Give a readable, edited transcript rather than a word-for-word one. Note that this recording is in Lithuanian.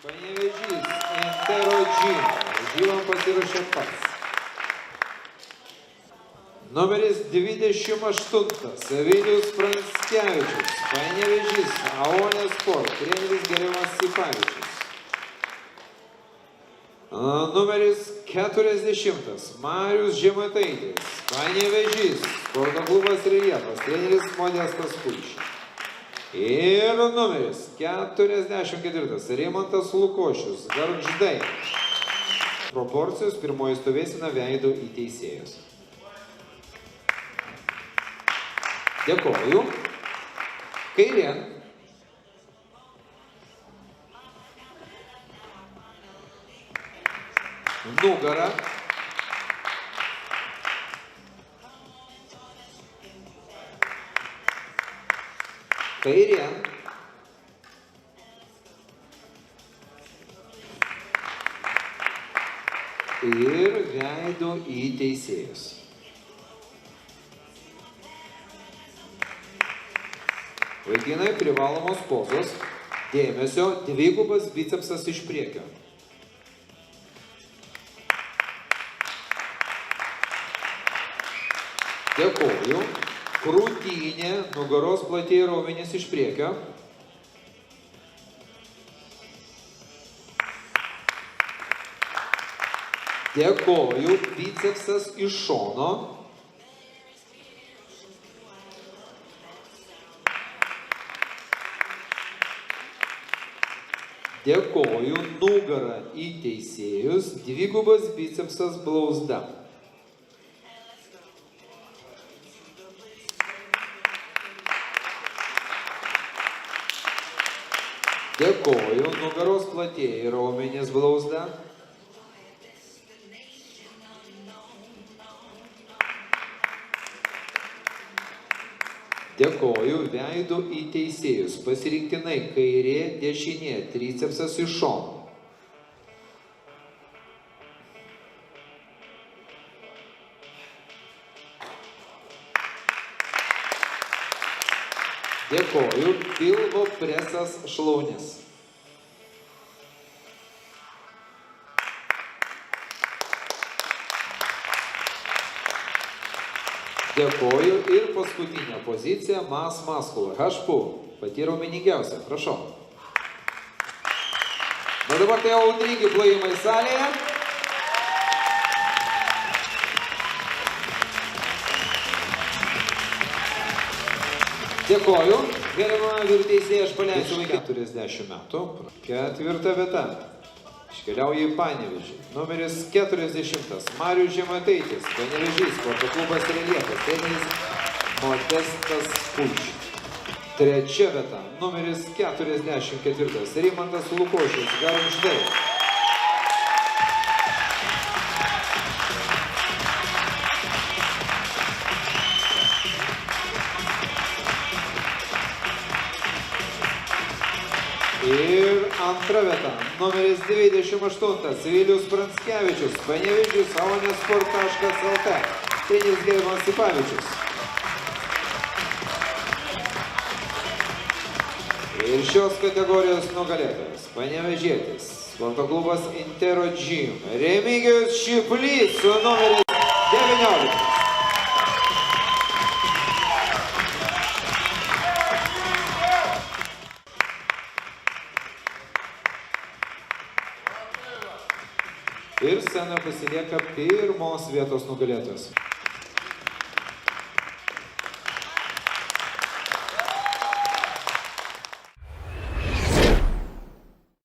Panevėžys, Intero Gym. Varžybom pasiruošė pats. Numeris 28. Vilius Pranskevičius. Panevėžys, Aonė Sport. Treneris Gerimas Sipavičius. Numeris 40. Marius Žemaitaitis. Panevėžys, sporto klubas Reljefas. Treneris Modestas Puišis. Ir numeris 44. Rimantas Lukošius. Gargždai. Proporcijos pirmoji stovėsena veido į teisėjus. Dėkoju. Kairė. Nugara. Kairė. Ir veido į teisėjus. Vaikinai, privalomos pozos. Dėmesio, dvigubas bicepsas iš priekio. Dėkoju. Krūtinė, nugaros platieji raumenys iš priekio. Dėkoju. Bicepsas iš šono. Dėkoju. Nugara į teisėjus. Dvigubas bicepsas blauzda. Dėkoju. Nugaros platieji raumenys blauzda. Dėkoju. Veido į teisėjus. Pasirinktinai kairė, dešinė, tricepsas iš šono. Dėkoju. Pilvo presas šlaunis. Dėkoju. Ir paskutinė pozicija mas maskula. Hašpu. Pati raumeningiausia. Prašau. Na dabar tai audringi plojimai salėje. Dėkoju. Gerbiama vyriausybė, aš paleisiu 40 metų. 4. vieta. Iškeliauja į Panevėžį. Numeris 40. Marius Žemaitaitis. Panevėžys, sporto klubas Reljefas. Treneris Modestas Puišis. 3. vieta. Numeris 44. Rimantas Lukošius. Gargždai. Ir 2. vieta. Numeris 28. Vilius Pranskevičius. Panevėžys, aonesport.lt. Treneris Gerimas Sipavičius. Ir šios kategorijos nugalėtojas. Panevėžietis. Sporto klubas Intero Gym. Remigijus Šiplys su numeris 19. Ir scenoje pasilieka pirmos vietos nugalėtojas.